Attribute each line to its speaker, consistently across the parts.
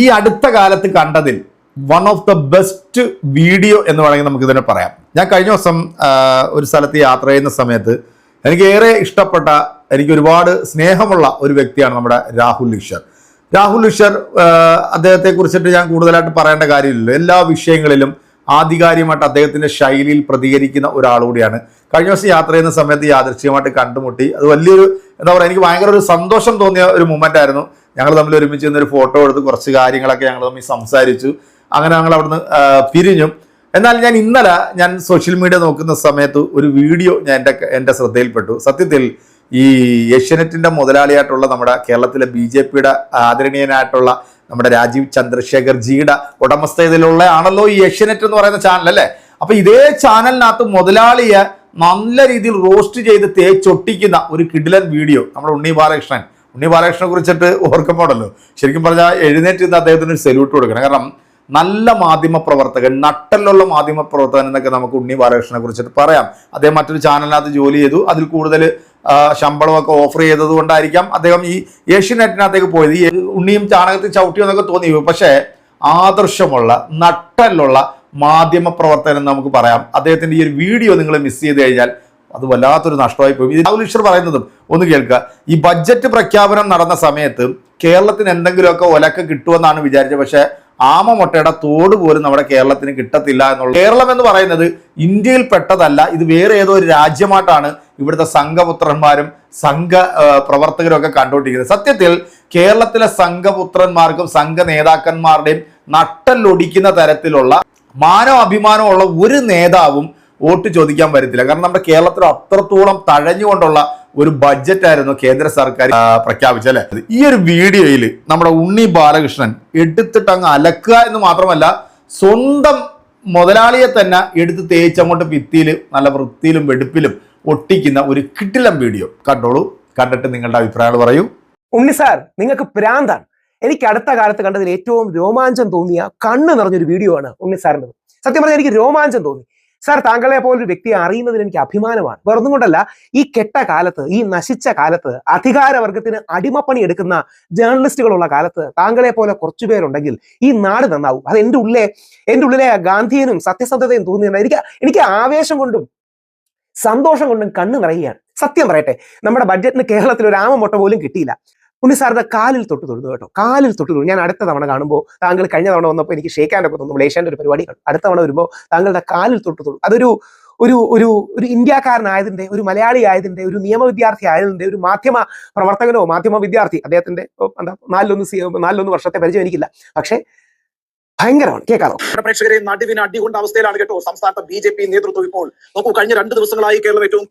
Speaker 1: ഈ അടുത്ത കാലത്ത് കണ്ടതിൽ one of the best video എന്ന് വേണമെങ്കിൽ നമുക്ക് ഇതിനെ പറയാം. ഞാൻ കഴിഞ്ഞ ദിവസം ഒരു സ്ഥലത്ത് യാത്ര ചെയ്യുന്ന സമയത്ത് എനിക്ക് ഏറെ ഇഷ്ടപ്പെട്ട, എനിക്ക് ഒരുപാട് സ്നേഹമുള്ള ഒരു വ്യക്തിയാണ് നമ്മുടെ രാഹുൽ ഈശ്വർ. രാഹുൽ ഈശ്വർ അദ്ദേഹത്തെ കുറിച്ചിട്ട് ഞാൻ കൂടുതലായിട്ട് പറയേണ്ട കാര്യമില്ലല്ലോ. എല്ലാ വിഷയങ്ങളിലും ആധികാരികമായിട്ട് അദ്ദേഹത്തിന്റെ ശൈലിയിൽ പ്രതികരിക്കുന്ന ഒരാൾ കൂടിയാണ്. കഴിഞ്ഞ ദിവസം യാത്ര ചെയ്യുന്ന സമയത്ത് യാദൃശ്ചികമായിട്ട് കണ്ടുമുട്ടി. അത് വലിയൊരു എന്താ പറയുക, എനിക്ക് ഭയങ്കര ഒരു സന്തോഷം തോന്നിയ ഒരു മൊമെന്റ് ആയിരുന്നു. ഞങ്ങൾ തമ്മിൽ ഒരുമിച്ച് നിന്നൊരു ഫോട്ടോ എടുത്ത് കുറച്ച് കാര്യങ്ങളൊക്കെ ഞങ്ങൾ തമ്മിൽ സംസാരിച്ചു. അങ്ങനെ ഞങ്ങൾ അവിടുന്ന് പിരിഞ്ഞു. എന്നാൽ ഞാൻ സോഷ്യൽ മീഡിയ നോക്കുന്ന സമയത്ത് ഒരു വീഡിയോ എൻ്റെ ശ്രദ്ധയിൽപ്പെട്ടു. സത്യത്തിൽ ഈ ഏഷ്യാനെറ്റിന്റെ മുതലാളിയായിട്ടുള്ള നമ്മുടെ കേരളത്തിലെ BJPയുടെ ആദരണീയനായിട്ടുള്ള നമ്മുടെ രാജീവ് ചന്ദ്രശേഖർ ജിയുടെ ഉടമസ്ഥതയിലുള്ള ആണല്ലോ ഈ ഏഷ്യാനെറ്റ് എന്ന് പറയുന്ന ചാനൽ, അല്ലേ? അപ്പൊ ഇതേ ചാനലിനകത്ത് മുതലാളിയെ നല്ല രീതിയിൽ റോസ്റ്റ് ചെയ്ത് തേച്ചൊട്ടിക്കുന്ന ഒരു കിടിലൻ വീഡിയോ നമ്മുടെ ഉണ്ണി ബാലകൃഷ്ണനെ കുറിച്ചിട്ട് ഓർക്കുമ്പോഴല്ലോ ശരിക്കും പറഞ്ഞാൽ എഴുന്നേറ്റ് നിന്ന് അദ്ദേഹത്തിന് ഒരു സെല്യൂട്ട് കൊടുക്കണം. കാരണം നല്ല മാധ്യമ പ്രവർത്തകൻ, നട്ടലുള്ള മാധ്യമ പ്രവർത്തകൻ എന്നൊക്കെ നമുക്ക് ഉണ്ണി ബാലകൃഷ്ണനെ കുറിച്ചിട്ട് പറയാം. അദ്ദേഹം മറ്റൊരു ചാനലിനകത്ത് ജോലി ചെയ്തു. അതിൽ കൂടുതൽ ശമ്പളമൊക്കെ ഓഫർ ചെയ്തത് കൊണ്ടായിരിക്കാം അദ്ദേഹം ഈ ഏഷ്യാനെറ്റിനകത്തേക്ക് പോയത്. ഈ ഉണ്ണിയും ചാണകത്തിൽ ചവിട്ടിയോ എന്നൊക്കെ തോന്നി. പക്ഷേ ആദർശമുള്ള നട്ടലുള്ള മാധ്യമ പ്രവർത്തകൻ എന്ന് നമുക്ക് പറയാം. അദ്ദേഹത്തിന്റെ ഈ ഒരു വീഡിയോ നിങ്ങൾ മിസ് ചെയ്ത് കഴിഞ്ഞാൽ അത് വല്ലാത്തൊരു നഷ്ടമായി പോയി. ഇത് രാഹുൽ ഈശ്വർ പറയുന്നതും ഒന്ന് കേൾക്കുക. ഈ ബഡ്ജറ്റ് പ്രഖ്യാപനം നടന്ന സമയത്ത് കേരളത്തിന് എന്തെങ്കിലുമൊക്കെ ഒലക്ക കിട്ടുമെന്നാണ് വിചാരിച്ചത്. പക്ഷേ ആമമുട്ടയുടെ തോട് പോലും നമ്മുടെ കേരളത്തിന് കിട്ടത്തില്ല എന്നുള്ളത്. കേരളം എന്ന് പറയുന്നത് ഇന്ത്യയിൽ പെട്ടതല്ല, ഇത് വേറെ ഏതോ ഒരു രാജ്യമായിട്ടാണ് ഇവിടുത്തെ സംഘപുത്രന്മാരും സംഘ പ്രവർത്തകരും ഒക്കെ കണ്ടുകൊണ്ടിരിക്കുന്നത്. സത്യത്തിൽ കേരളത്തിലെ സംഘപുത്രന്മാർക്കും സംഘ നേതാക്കന്മാരുടെയും നട്ടല്ലൊടിക്കുന്ന തരത്തിലുള്ള മാനോ അഭിമാനമുള്ള ഒരു നേതാവും വോട്ട് ചോദിക്കാൻ വരത്തില്ല. കാരണം നമ്മുടെ കേരളത്തിൽ അത്രത്തോളം തഴഞ്ഞുകൊണ്ടുള്ള ഒരു ബഡ്ജറ്റായിരുന്നു കേന്ദ്ര സർക്കാർ പ്രഖ്യാപിച്ചല്ലേ. ഈ ഒരു വീഡിയോയിൽ നമ്മുടെ ഉണ്ണി ബാലകൃഷ്ണൻ എടുത്തിട്ട് അങ്ങ് അലക്കുക എന്ന് മാത്രമല്ല, സ്വന്തം മുതലാളിയെ തന്നെ എടുത്ത് തേച്ചങ്ങോട്ട് ഭിത്തിയിൽ നല്ല വൃത്തിയിലും വെടുപ്പിലും ഒട്ടിക്കുന്ന ഒരു കിടിലൻ വീഡിയോ കണ്ടോളൂ. കണ്ടിട്ട് നിങ്ങളുടെ അഭിപ്രായങ്ങൾ പറയൂ.
Speaker 2: ഉണ്ണി സാർ, നിങ്ങൾക്ക് പ്രാന്താണ്. എനിക്ക് അടുത്ത കാലത്ത് കണ്ടതിൽ ഏറ്റവും രോമാഞ്ചം തോന്നിയ, കണ്ണ് നിറഞ്ഞൊരു വീഡിയോ ആണ് ഉണ്ണി സാറിൻ്റെ. സത്യം പറഞ്ഞാൽ എനിക്ക് രോമാഞ്ചം തോന്നി. സാർ, താങ്കളെ പോലൊരു വ്യക്തിയെ അറിയുന്നതിൽ എനിക്ക് അഭിമാനമാണ്. വേറൊന്നും കൊണ്ടല്ല, ഈ കെട്ട കാലത്ത്, ഈ നശിച്ച കാലത്ത്, അധികാരവർഗത്തിന് അടിമപ്പണി എടുക്കുന്ന ജേർണലിസ്റ്റുകളുള്ള കാലത്ത് താങ്കളെ പോലെ കുറച്ചു പേരുണ്ടെങ്കിൽ ഈ നാട് നന്നാവും. അത് എൻ്റെ ഉള്ളിലെ ഗാന്ധിയനും സത്യസന്ധതയും തോന്നിയത് എനിക്ക് ആവേശം കൊണ്ടും സന്തോഷം കൊണ്ടും കണ്ണ് നിറയുകയാണ്. സത്യം പറയട്ടെ, നമ്മുടെ ബഡ്ജറ്റിന് കേരളത്തിൽ ഒരു ആമമുട്ട പോലും കിട്ടിയില്ല. ഉണ്ണി സാറിന്റെ കാലിൽ തൊട്ട് തൊഴുതു കേട്ടോ, കാലിൽ തൊട്ട് തൊഴുതു. ഞാൻ അടുത്ത തവണ കാണുമ്പോൾ, താങ്കൾ കഴിഞ്ഞ തവണ വന്നപ്പോൾ എനിക്ക് ഷേക്കാനൊക്കെ തോന്നുന്നു, മലേഷ്യാന്റെ ഒരു പരിപാടി കണ്ടു. അടുത്ത തവണ വരുമ്പോൾ താങ്കളുടെ കാലിൽ തൊട്ട് തൊഴുതു. അതൊരു ഒരു ഒരു ഒരു ഇന്ത്യക്കാരനായതിന്റെ, ഒരു മലയാളി ആയതിന്റെ, ഒരു നിയമവിദ്യാർത്ഥി ആയതിന്റെ, ഒരു മാധ്യമ പ്രവർത്തകനോ മാധ്യമ വിദ്യാർത്ഥി, അദ്ദേഹത്തിന്റെ എന്താ 4-1 വർഷത്തെ പരിചയം എനിക്കില്ല. പക്ഷേ ഭയങ്കരമാണ്. കേൾക്കാമോ?
Speaker 3: പ്രേക്ഷകരെ, നടുവിന് അടികൊണ്ട അവസ്ഥയിലാണ് കേട്ടോ സംസ്ഥാനത്തെ BJP നേതൃത്വം. ഇപ്പോൾ നോക്കൂ, കഴിഞ്ഞ 2 ദിവസങ്ങളായി കേരളം ഏറ്റവും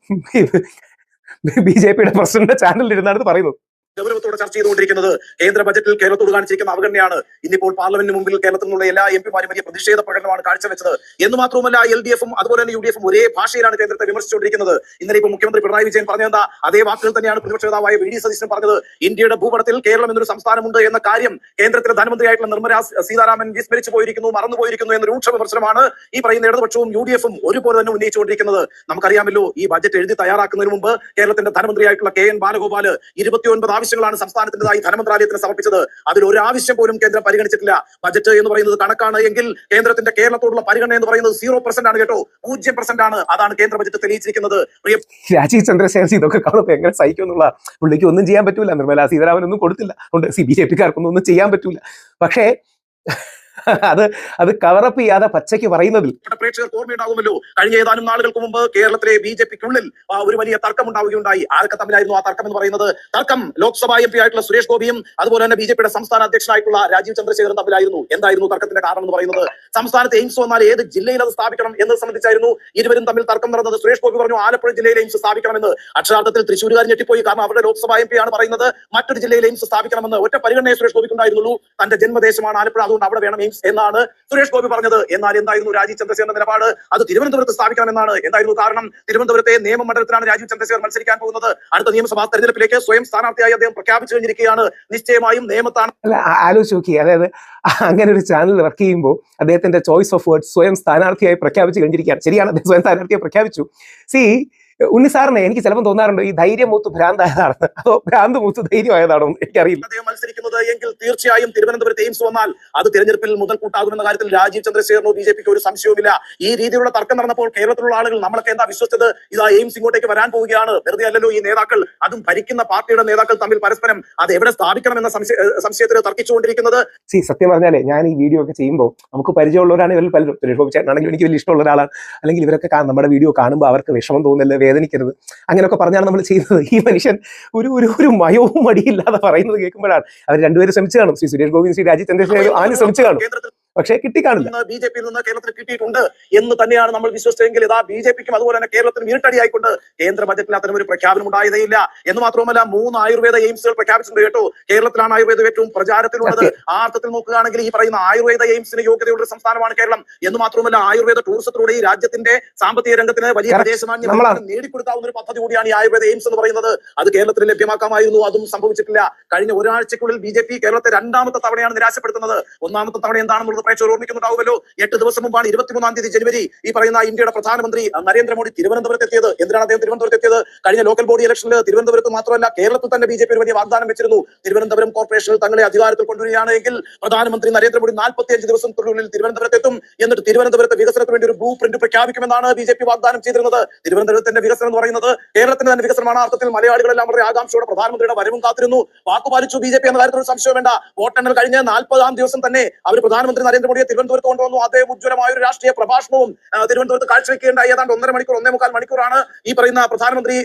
Speaker 2: BJPയുടെ പ്രസിഡന്റ് ചാനലിൽ ഇരുന്നാണ് പറയുന്നത്.
Speaker 3: ഗൗരവത്തോടെ ചർച്ച ചെയ്തുകൊണ്ടിരിക്കുന്നത് കേന്ദ്ര ബജറ്റിൽ കേരളത്തോട് കാണിച്ചിരിക്കുന്ന അവഗണനയാണ്. ഇന്നിപ്പോൾ പാർലമെന്റിന് മുമ്പിൽ കേരളത്തിൽ നിന്നുള്ള എല്ലാ MPമാരും വലിയ പ്രതിഷേധ പ്രകടനമാണ് കാഴ്ചവെച്ചത്. എന്ന് മാത്രമല്ല, LDFും അതുപോലെ തന്നെ UDFും ഒരേ ഭാഷയിലാണ് കേന്ദ്രത്തെ വിമർശിച്ചുകൊണ്ടിരിക്കുന്നത്. ഇന്നലെ ഇപ്പോൾ മുഖ്യമന്ത്രി പിണറായി വിജയൻ പറഞ്ഞതെന്താ, അതേ വാക്കുകൾ തന്നെയാണ് പ്രതിപക്ഷ നേതാവായ VD സതീശൻ പറഞ്ഞത്. ഇന്ത്യയുടെ ഭൂപടത്തിൽ കേരളം എന്നൊരു സംസ്ഥാനമുണ്ട് എന്ന കാര്യം കേന്ദ്രത്തിലെ ധനമന്ത്രിയായിട്ടുള്ള നിർമ്മല സീതാരാമൻ വിസ്മരിച്ചു പോയിരിക്കുന്നു, മറന്നുപോയിരിക്കുന്നു എന്ന രൂക്ഷ വിമർശനമാണ് ഈ പറയുന്ന ഇടതുപക്ഷവും UDFും ഒരുപോലെ തന്നെ ഉന്നയിച്ചുകൊണ്ടിരിക്കുന്നത്. നമുക്കറിയാമല്ലോ, ഈ ബജറ്റ് എഴുതി തയ്യാറാക്കുന്നതിന് മുമ്പ് കേരളത്തിന്റെ ധനമന്ത്രിയായിട്ടുള്ള KN ബാലഗോപാൽ 29 ആവശ്യങ്ങളാണ് സംസ്ഥാനത്തിൻ്റെതായി ധനമന്ത്രാലയത്തിന് സമർപ്പിച്ചത്. അതിൽ ഒരു ആവശ്യം പോലും കേന്ദ്രം പരിഗണിച്ചിട്ടില്ല. ബജറ്റ് എന്ന് പറയുന്നത് കണക്കാണ് എങ്കിൽ കേന്ദ്രത്തിന്റെ കേരളത്തോടുള്ള പരിഗണന എന്ന് പറയുന്നത് 0% ആണ് കേട്ടോ, 0% ആണ്. അതാണ് കേന്ദ്ര ബജറ്റ് തെളിയിച്ചിരിക്കുന്നത്.
Speaker 2: രാജീവ് ചന്ദ്രശേഖർ ഇതൊക്കെ കാണുമ്പോൾ എങ്ങനെ സഹിക്കും എന്നുള്ള, പുള്ളിക്ക് ഒന്നും ചെയ്യാൻ പറ്റൂല. നിർമ്മല സീതാരാമൻ ഒന്നും കൊടുത്തില്ല, BJPക്കാർക്കൊന്നും ഒന്നും ചെയ്യാൻ പറ്റൂല. പക്ഷേ അത് കവറപ്പ് ചെയ്യാതെ പച്ചയ്ക്ക് പറയുന്നതിൽ
Speaker 3: പ്രേക്ഷകർക്ക് ഓർമ്മയുണ്ടാകുമല്ലോ, കഴിഞ്ഞ ഏതാനും നാളുകൾക്ക് മുമ്പ് കേരളത്തിലെ BJPക്കുള്ളിൽ ഒരു വലിയ തർക്കം ഉണ്ടാവുകയുണ്ടായി. ആരൊക്കെ തമ്മിലായിരുന്നു ആ തർക്കം എന്ന് പറയുന്നത്? തർക്കം ലോക്സഭാ MP ആയിട്ടുള്ള സുരേഷ് ഗോപിയും അതുപോലെ തന്നെ BJPയുടെ സംസ്ഥാന അധ്യക്ഷനായിട്ടുള്ള രാജീവ് ചന്ദ്രശേഖറും തമ്മിലായിരുന്നു. എന്തായിരുന്നു തർക്കത്തിന്റെ കാരണം എന്ന് പറയുന്നത്? സംസ്ഥാനത്ത് എയിംസ് വന്നാൽ ഏത് ജില്ലയിൽ അത് സ്ഥാപിക്കണം എന്നത് സംബന്ധിച്ചായിരുന്നു ഇരുവരും തമ്മിൽ തർക്കം നടന്നത്. സുരേഷ് ഗോപി പറഞ്ഞു ആലപ്പുഴ ജില്ലയിൽ എയിംസ് സ്ഥാപിക്കണമെന്ന്. അക്ഷരാർത്ഥത്തിൽ തൃശ്ശൂരുകാർ ഞെട്ടിപ്പോയി. കാരണം അവരുടെ ലോക്സഭാ MP ആണ് പറയുന്നത് മറ്റൊരു ജില്ലയിൽ എയിംസ് സ്ഥാപിക്കണമെന്ന്. ഒറ്റ പരിഗണനയെ സുരേഷ് ഗോപിക്ക് ഉണ്ടായിരുന്നുള്ളൂ, തന്റെ ജന്മദേശമാണ് ആലപ്പുഴ, അതുകൊണ്ട് അവിടെ വേണം എന്നാണ് സുരേഷ് ഗോപി പറഞ്ഞത്. എന്നാൽ എന്തായിരുന്നു രാജീവ് ചന്ദ്രശേഖരന്റെ നിലപാട്? അത് തിരുവനന്തപുരത്ത് സ്ഥാപിക്കണമെന്നാണ്. എന്തായിരുന്നു കാരണം? തിരുവനന്തപുരത്തെ നിയമമണ്ഡലത്തിലാണ് രാജീവ് ചന്ദ്രശേഖർ മത്സരിക്കാൻ പോകുന്നത്. അടുത്ത നിയമസഭാ തെരഞ്ഞെടുപ്പിലേക്ക് സ്വയം സ്ഥാനാർത്ഥിയായി അദ്ദേഹം പ്രഖ്യാപിച്ചു കഴിഞ്ഞിരിക്കുകയാണ്. നിശ്ചയമായും നിയമത്താണ്.
Speaker 2: ആലോചിച്ച് നോക്കി, അതായത് അങ്ങനെ ഒരു ചാനൽ വർക്ക് ചെയ്യുമ്പോൾ അദ്ദേഹത്തിന്റെ ചോയ്സ് ഓഫ് വേർഡ്സ് സ്വയം സ്ഥാനാർത്ഥിയായി പ്രഖ്യാപിച്ചു കഴിഞ്ഞിരിക്കുകയാണ്. ശരിയാണ്, അദ്ദേഹം സ്വയം സ്ഥാനാർത്ഥിയായി പ്രഖ്യാപിച്ചു. ഉണ്ണി സാറിനെ എനിക്ക് ചിലപ്പോൾ തോന്നാറുണ്ട് ഈ ധൈര്യം മൂത്ത് ഭ്രാന്തായതാണെന്ന്, അതോ ഭ്രാന്ത് മൂത്ത് ധൈര്യമായതാണോ എന്ന് എനിക്കറിയില്ല.
Speaker 3: അദ്ദേഹം മത്സരിക്കുന്നത് എങ്കിൽ തീർച്ചയായും തിരുവനന്തപുരത്ത് എയിംസ് വന്നാൽ അത് തെരഞ്ഞെടുപ്പിൽ മുതൽക്കൂട്ടാകുമെന്ന കാര്യത്തിൽ രാജീവ് ചന്ദ്രശേഖരനോ ബിജെപിക്ക് ഒരു സംശയവുമില്ല. ഈ രീതിയിലുള്ള തർക്കം നടന്നപ്പോൾ കേരളത്തിലുള്ള ആളുകൾ നമ്മളൊക്കെ എന്താ വിശ്വസിച്ചത്, ഇതാ എയിംസ് ഇങ്ങോട്ടേക്ക് വരാൻ പോവുകയാണ്, വെറുതെ അല്ലല്ലോ ഈ നേതാക്കൾ, അതും ഭരിക്കുന്ന പാർട്ടിയുടെ നേതാക്കൾ തമ്മിൽ പരസ്പരം അത് എവിടെ സ്ഥാപിക്കണമെന്ന സംശയത്തിൽ തർക്കിച്ചുകൊണ്ടിരിക്കുന്നത്.
Speaker 2: സത്യം പറഞ്ഞാലേ ഞാൻ ഈ വീഡിയോ ഒക്കെ ചെയ്യുമ്പോൾ നമുക്ക് പരിചയമുള്ളവരാണ് ഇവരിൽ പലരും. സുരേഷ് ഗോപി ചേട്ടനാണെങ്കിൽ എനിക്ക് വലിയ ഇഷ്ടമുള്ള ഒരാളാണ്, അല്ലെങ്കിൽ ഇവരൊക്കെ നമ്മുടെ വീഡിയോ കാണുമ്പോൾ അവർക്ക് വിഷമം തോന്നില്ല, വേദനിക്കരുത്, അങ്ങനെയൊക്കെ പറഞ്ഞാണ് നമ്മൾ ചെയ്യുന്നത്. ഈ മനുഷ്യൻ ഒരു മയവും മടിയില്ലാതെ പറയുന്നത് കേൾക്കുമ്പോഴാണ് അവർ രണ്ടുപേരും ശ്രമിച്ചു കാണും. ശ്രീ സുരേഷ് ഗോപി, ശ്രീ രാജീവ് ചന്ദ്രശേഖരൻ ആദ്യം ശ്രമിച്ചു കാണും, പക്ഷേ കിട്ടിക്കാണില്ല.
Speaker 3: ബിജെപിയിൽ നിന്ന് കേരളത്തിൽ കിട്ടിയിട്ടുണ്ട് എന്ന് തന്നെയാണ് നമ്മൾ വിശ്വസിച്ചെങ്കിൽ ഇതാ ബിജെപിക്കും അതുപോലെ തന്നെ കേരളത്തിൽ വീട്ടടിയായിക്കൊണ്ട് കേന്ദ്ര ബജറ്റിൽ അത്തരം ഒരു പ്രഖ്യാപനം ഉണ്ടായതേയില്ല. എന്ന് മാത്രമല്ല 3 ആയുർവേദ എയിംസുകൾ പ്രഖ്യാപിച്ചിട്ടുണ്ട് കേട്ടോ. കേരളത്തിലാണ് ആയുർവേദം ഏറ്റവും പ്രചാരത്തിലുള്ളത്. ആ അർത്ഥത്തിൽ നോക്കുകയാണെങ്കിൽ ഈ പറയുന്ന ആയുർവേദ എയിംസിന് യോഗ്യതയുള്ള സംസ്ഥാനമാണ് കേരളം. എന്ന് മാത്രമല്ല ആയുർവേദ ടൂറിസത്തിലൂടെ ഈ രാജ്യത്തിന്റെ സാമ്പത്തിക രംഗത്തിന് വലിയ പ്രദേശമാന്യം നേടിക്കൊടുക്കാവുന്ന ഒരു പദ്ധതി കൂടിയാണ് ഈ ആയുർവേദ എയിംസ് എന്ന് പറയുന്നത്. അത് കേരളത്തിൽ ലഭ്യമാക്കാമായിരുന്നു, അതും സംഭവിച്ചിട്ടില്ല. കഴിഞ്ഞ ഒരാഴ്ചക്കുള്ളിൽ ബിജെപി കേരളത്തെ 2ാമത്തെ തവണയാണ് നിരാശപ്പെടുത്തുന്നത്. 1ാമത്തെ തവണ എന്താണെന്നുള്ളത് പ്രേക്ഷകർ ഓർമ്മിക്കുന്നുണ്ടാവുമല്ലോ. 8 ദിവസം മുമ്പാണ് 23-ാം തീയതി ജനുവരി ഈ പറയുന്ന ഇന്ത്യയുടെ പ്രധാനമന്ത്രി നരേന്ദ്രമോദി തിരുവനന്തപുരത്ത് എത്തിയത്. എന്തിനാണ് അദ്ദേഹം തിരുവനന്തപുരത്ത് എത്തിയത്? കഴിഞ്ഞ ലോക്കൽ ബോഡി ഇലക്ഷനിൽ തിരുവനന്തപുരത്ത് മാത്രമല്ല കേരളത്തിൽ തന്നെ ബിജെപി ഒരു വലിയ വാഗ്ദാനം വെച്ചിരുന്നു. തിരുവനന്തപുരം കോർപ്പറേഷനിൽ തങ്ങളെ അധികാരത്തിൽ കൊണ്ടുവരികയാണെങ്കിൽ പ്രധാനമന്ത്രി നരേന്ദ്രമോദി 45 ദിവസത്തിനുള്ളിൽ തിരുവനന്തപുരത്ത് എത്തും, എന്നിട്ട് തിരുവനന്തപുരത്തെ വികസനത്തിന് വേണ്ടി ഒരു ബ്ലൂ പ്രിന്റ് പ്രഖ്യാപിക്കുമെന്നാണ് ബിജെപി വാഗ്ദാനം ചെയ്തിരുന്നത്. തിരുവനന്തപുരത്തിന്റെ വികസനം എന്ന് പറയുന്നത് കേരളത്തിന്റെ തന്നെ വികസനമാണ്. അർത്ഥത്തിൽ മലയാളികളെല്ലാം വളരെ ആകാംക്ഷയോടെ പ്രധാനമന്ത്രിയുടെ വരവും കാത്തിരുന്നു. വാക്കുപാലിച്ചു ബിജെപി എന്ന കാര്യത്തിൽ ഒരു സംശയം വേണ്ട. വോട്ടെണ്ണൽ കഴിഞ്ഞ 40-ാം ദിവസം തന്നെ അവർ പ്രധാനമന്ത്രി നരേന്ദ്രമോദിയെ തിരുവനന്തപുരത്ത് കൊണ്ടുവന്നു. അദ്ദേഹം ഉജ്ജ്വലമായ ഒരു രാഷ്ട്രീയ പ്രഭാഷണവും തിരുവനന്തപുരത്ത് കാഴ്ചവെക്കേണ്ട ഏതാണ്ട് 1.5 മണിക്കൂർ 1.25 മണിക്കൂറാണ് ഈ പറയുന്ന പ്രധാനമന്ത്രി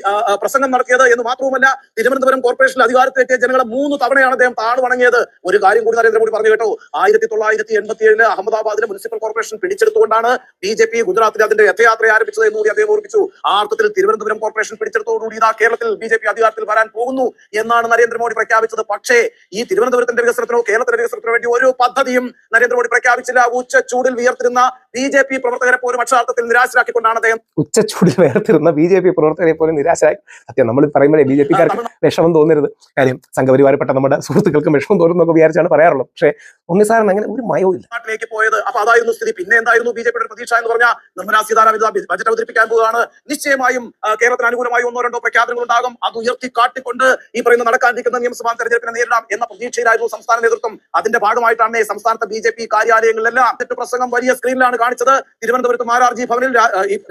Speaker 3: പ്രസംഗം നടത്തിയത്. എന്ന് മാത്രവുമല്ല തിരുവനന്തപുരം കോർപ്പറേഷനിൽ അധികാരത്തിലെത്തിയ ജനങ്ങളെ 3 തവണയാണ് അദ്ദേഹം താണു വണങ്ങിയത്. ഒരു കാര്യം കൂടി നരേന്ദ്രമോദി പറഞ്ഞു കേട്ടോ. 1987 അഹമ്മദാബാദിലെ മുനിസിപ്പൽ കോർപ്പറേഷൻ പിടിച്ചെടുത്തുകൊണ്ടാണ് ബിജെപി ഗുജറാത്തിൽ അതിന്റെ രഥയാത്ര ആരംഭിച്ചത് എന്നുകൂടി അദ്ദേഹം ഓർമ്മിച്ചു. ആ അർത്ഥത്തിൽ തിരുവനന്തപുരം കോർപ്പറേഷൻ പിടിച്ചെടുത്തോടുകൂടി ഇതാ കേരളത്തിൽ ബിജെപി അധികാരത്തിൽ വരാൻ പോകുന്നു എന്നാണ് നരേന്ദ്രമോദി പ്രഖ്യാപിച്ചത്. പക്ഷേ ഈ തിരുവനന്തപുരത്തിന്റെ വികസനത്തിനോ കേരളത്തിന്റെ വികസനത്തിനോ വേണ്ടി ഒരു പദ്ധതിയും നരേന്ദ്രമോദി പ്രഖ്യാപിച്ചില്ല. ഉച്ചച്ചൂടിൽ വിയർത്തിരുന്ന ബിജെപി പ്രവർത്തകരെ പോലും അക്ഷരാർത്ഥത്തിൽ നിരാശരാക്കിക്കൊണ്ടാണ് അദ്ദേഹം
Speaker 2: ഉച്ചച്ചൂടിൽ വേർത്തിരുന്ന ബിജെപി പ്രവർത്തകരെ പോലും നിരാശരാക്കി. സത്യം നമ്മൾ പറയുമ്പോഴേ ബിജെപിക്കാർക്ക് വിഷമം തോന്നരുത്, കാര്യം സംഘപരിവാരപ്പെട്ട നമ്മുടെ സുഹൃത്തുക്കൾക്കും വിഷമം തോന്നുന്നൊക്കെ വിചാരിച്ചാണ് പറയാറുള്ളത്. പക്ഷേ ഉണ്ണി സാറിന് അങ്ങനെ ഒരു മയവും ഇല്ല.
Speaker 3: നാട്ടിലേക്ക് പോയത്. അപ്പൊ അതായിരുന്നു സ്ഥിതി. പിന്നെ എന്തായിരുന്നു ബിജെപിയുടെ പ്രതീക്ഷ എന്ന് പറഞ്ഞാൽ നിർമ്മലാ സീതാരാമൻ ബജറ്റ് അവതരിപ്പിക്കാൻ പോവുകയാണ്. നിശ്ചയമായും കേരളത്തിന് അനുകൂലമായി 1-2 പ്രഖ്യാപനങ്ങൾ ഉണ്ടാകും. അത് ഉയർത്തി കാട്ടിക്കൊണ്ട് ഈ പറയുന്ന നടക്കാനിരിക്കുന്ന നിയമസഭാ തെരഞ്ഞെടുപ്പിനെ നേരിടാം എന്ന പ്രതീക്ഷയിലായിരുന്നു സംസ്ഥാന നേതൃത്വം. അതിന്റെ ഭാഗമായിട്ടാണ് സംസ്ഥാനത്തെ ബിജെപി കാര്യാലയങ്ങളിലെല്ലാം പ്രസംഗം വലിയ സ്ക്രീനിലാണ് കാണിച്ചത്. തിരുവനന്തപുരത്ത് മാരാർജി ഭവനിൽ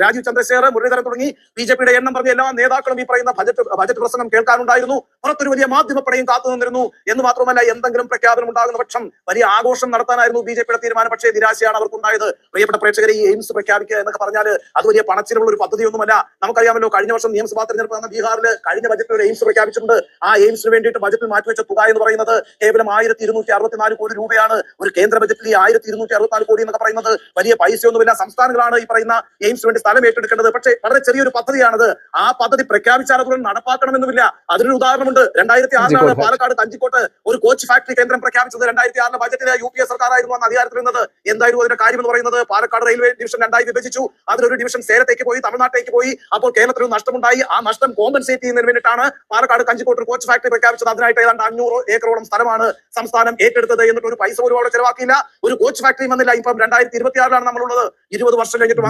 Speaker 3: രാജീവ് ചന്ദ്രശേഖർ, മുരളീധരൻ തുടങ്ങി ബിജെപിയുടെ എണ്ണം പറഞ്ഞ എല്ലാ നേതാക്കളും ഈ പറയുന്ന ബജറ്റ് പ്രസംഗം കേൾക്കാനുണ്ടായിരുന്നു. പുറത്തൊരു വലിയ മാധ്യമപ്പടയും കാത്തു നിന്നിരുന്നു. എന്ന് മാത്രമല്ല എന്തെങ്കിലും പ്രഖ്യാപനം ഉണ്ടാകുന്ന പക്ഷം വലിയ ആഘോഷം നടത്താനായിരുന്നു ബിജെപിയുടെ തീരുമാനം. പക്ഷേ നിരാശയാണ് അവർക്കുണ്ടായത്. പ്രിയപ്പെട്ട പ്രേക്ഷകരെ, ഈ എയിംസ് പ്രഖ്യാപിക്കുക എന്നൊക്കെ പറഞ്ഞാൽ അത് വലിയ പണച്ചിലുള്ള ഒരു പദ്ധതിയൊന്നുമല്ല. നമുക്കറിയാമല്ലോ കഴിഞ്ഞ വർഷം നിയമസഭാ തെരഞ്ഞെടുപ്പ് നടന്ന ബീഹാറിൽ കഴിഞ്ഞ ബജറ്റിൽ ഒരു എയിംസ് പ്രഖ്യാപിച്ചിട്ടുണ്ട്. ആ എയിംസിന് വേണ്ടിയിട്ട് ബജറ്റിൽ മാറ്റിവെച്ച തുക എന്ന് പറയുന്നത് കേവലം 1264 കോടി രൂപയാണ്. ഒരു കേന്ദ്ര ബജറ്റിൽ ഈ 1264 കോടി എന്നൊക്കെ പറയുന്നത് വലിയ പൈസയൊന്നുമില്ല. സംസ്ഥാനങ്ങളാണ് ഈ പറയുന്ന എയിംസിന് വേണ്ടി സ്ഥലം ഏറ്റെടുക്കേണ്ടത്. പക്ഷേ വളരെ ചെറിയൊരു പദ്ധതിയാണത്. ആ പദ്ധതി പ്രഖ്യാപിച്ചാൽ അതുകൊണ്ട് നടപ്പാക്കണമെന്നുമില്ല. അതിനൊരു ഉദാഹരണമുണ്ട്. 2006 പാലക്കാട് കഞ്ചിക്കോട്ട് ഒരു കോച്ച് ഫാക്ടറി കേന്ദ്രം പ്രഖ്യാപിച്ചത്. 2006 ബജറ്റിലെ UPA സർക്കാരായിരുന്നു അന്ന് അധികാരത്തിലിരുന്നത്. എന്തായിരുന്നു അതിന്റെ കാര്യം എന്ന് പറയുന്നത്? പാലക്കാട് റെയിൽവേ ഡിവിഷൻ 2 ആയി വിഭജിച്ചു. അതിലൊരു ഡിവിഷൻ സേലത്തേക്ക് പോയി, തമിഴ്നാട്ടിലേക്ക് പോയി. അപ്പോൾ കേരളത്തിൽ നഷ്ടമുണ്ടായി. ആ നഷ്ടം കോമ്പൻസേറ്റ് ചെയ്യുന്നതിന് വേണ്ടിയിട്ടാണ് പാലക്കാട് കഞ്ചിക്കോട്ട് ഒരു കോച്ച് ഫാക്ടറി പ്രഖ്യാപിച്ചത്. അതിനായിട്ട് ഏതാണ്ട് 500 ഏക്കറോളം സ്ഥലമാണ് സംസ്ഥാനം ഏറ്റെടുത്തത്. എന്നിട്ട് ഒരു പൈസ പോലും അവിടെ ചെലവാക്കിയില്ല. ഒരു കോച്ച് ഫാക്ടറി വന്നില്ല. ഇപ്പം 2026 നമ്മളുള്ളത്. 20 വർഷം കഴിഞ്ഞിട്ട്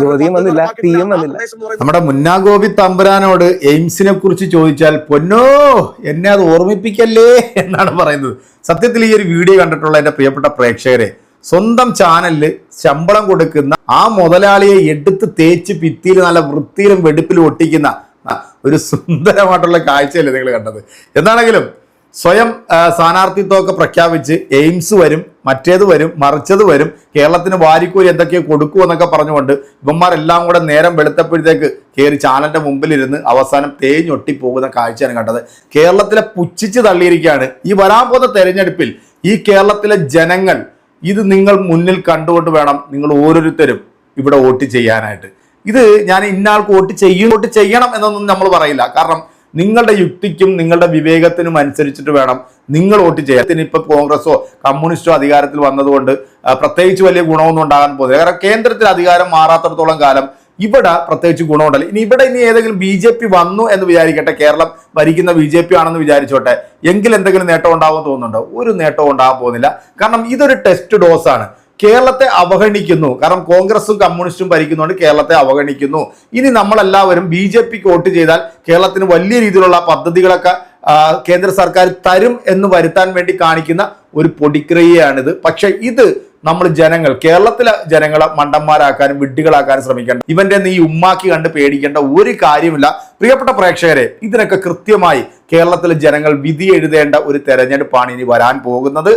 Speaker 1: നമ്മുടെ മുന്നാഗോപി തമ്പുരാനോട് എയിംസിനെ കുറിച്ച് ചോദിച്ചാൽ പൊന്നോ എന്നെ അത് ഓർമ്മിപ്പിക്കല്ലേ എന്നാണ് പറയുന്നത്. സത്യത്തിൽ ഈ ഒരു വീഡിയോ കണ്ടിട്ടുള്ള എൻ്റെ പ്രിയപ്പെട്ട പ്രേക്ഷകരെ, സ്വന്തം ചാനലിൽ ശമ്പളം കൊടുക്കുന്ന ആ മുതലാളിയെ എടുത്ത് തേച്ച് ഭിത്തിയിൽ നല്ല വൃത്തിയിലും വെടുപ്പിലും ഒട്ടിക്കുന്ന ഒരു സുന്ദരമായിട്ടുള്ള കാഴ്ചയല്ലേ നിങ്ങൾ കണ്ടത്. എന്താണെങ്കിലും സ്വയം സ്ഥാനാർത്ഥിത്വമൊക്കെ പ്രഖ്യാപിച്ച് എയിംസ് വരും, മറ്റേത് വരും, മറിച്ചത് വരും, കേരളത്തിന് വാരിക്കൂരി എന്തൊക്കെയോ കൊടുക്കുമെന്നൊക്കെ പറഞ്ഞുകൊണ്ട് ഇവന്മാരെല്ലാം കൂടെ നേരം വെളുത്തപ്പോഴത്തേക്ക് കയറി ചാനലിന്റെ മുമ്പിലിരുന്ന് അവസാനം തേഞ്ഞൊട്ടി പോകുന്ന കാഴ്ചയാണ് കണ്ടത്. കേരളത്തിലെ പുച്ഛിച്ച് തള്ളിയിരിക്കുകയാണ്. ഈ വരാൻ പോകുന്ന തെരഞ്ഞെടുപ്പിൽ ഈ കേരളത്തിലെ ജനങ്ങൾ ഇത് നിങ്ങൾ മുന്നിൽ കണ്ടുകൊണ്ട് വേണം നിങ്ങൾ ഓരോരുത്തരും ഇവിടെ വോട്ട് ചെയ്യാനായിട്ട്. ഇത് ഞാൻ ഇന്നാൾക്ക് വോട്ട് ചെയ്യണം എന്നൊന്നും നമ്മൾ പറയില്ല. കാരണം നിങ്ങളുടെ യുക്തിക്കും നിങ്ങളുടെ വിവേകത്തിനും അനുസരിച്ചിട്ട് വേണം നിങ്ങൾ വോട്ട് ചെയ്യാൻ. ഇപ്പൊ കോൺഗ്രസോ കമ്മ്യൂണിസ്റ്റോ അധികാരത്തിൽ വന്നതുകൊണ്ട് പ്രത്യേകിച്ച് വലിയ ഗുണമൊന്നും ഉണ്ടാകാൻ പോകുന്നത്. കാരണം കേന്ദ്രത്തിൽ അധികാരം മാറാത്തിടത്തോളം കാലം ഇവിടെ പ്രത്യേകിച്ച് ഗുണമുണ്ടല്ലോ. ഇനി ഏതെങ്കിലും BJP വന്നു എന്ന് വിചാരിക്കട്ടെ, കേരളം ഭരിക്കുന്ന BJP ആണെന്ന് വിചാരിച്ചോട്ടെ, എങ്കിൽ എന്തെങ്കിലും നേട്ടം ഉണ്ടാകുമെന്ന് തോന്നുന്നുണ്ടോ? ഒരു നേട്ടവും ഉണ്ടാകാൻ പോകുന്നില്ല. കാരണം ഇതൊരു ടെസ്റ്റ് ഡോസാണ്. കേരളത്തെ അവഗണിക്കുന്നു. കാരണം കോൺഗ്രസും കമ്മ്യൂണിസ്റ്റും ഭരിക്കുന്നതുകൊണ്ട് കേരളത്തെ അവഗണിക്കുന്നു. ഇനി നമ്മളെല്ലാവരും BJPക്ക് വോട്ട് ചെയ്താൽ കേരളത്തിന് വലിയ രീതിയിലുള്ള പദ്ധതികളൊക്കെ കേന്ദ്ര സർക്കാർ തരും എന്ന് വരുത്താൻ വേണ്ടി കാണിക്കുന്ന ഒരു പൊടിക്രിയയാണിത്. പക്ഷെ ഇത് നമ്മൾ കേരളത്തിലെ ജനങ്ങളെ മണ്ടന്മാരാക്കാനും വിഡ്ഢികളാക്കാനും ശ്രമിക്കേണ്ട. ഇവന്റെ നീ ഉമ്മാക്കി കണ്ട് പേടിക്കേണ്ട ഒരു കാര്യമില്ല. പ്രിയപ്പെട്ട പ്രേക്ഷകരെ, ഇതിനൊക്കെ കൃത്യമായി കേരളത്തിലെ ജനങ്ങൾ വിധി എഴുതേണ്ട ഒരു തെരഞ്ഞെടുപ്പാണ് ഇനി വരാൻ പോകുന്നത്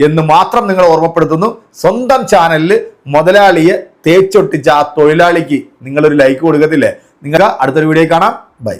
Speaker 1: എന്ന് മാത്രം നിങ്ങൾ ഓർമ്മപ്പെടുത്തുന്നു. സ്വന്തം ചാനലിൽ മുതലാളിയെ തേച്ചൊട്ടിച്ച ആ തൊഴിലാളിക്ക് നിങ്ങളൊരു ലൈക്ക് കൊടുക്കത്തില്ലേ? നിങ്ങൾ അടുത്തൊരു വീഡിയോ കാണാം. ബൈ.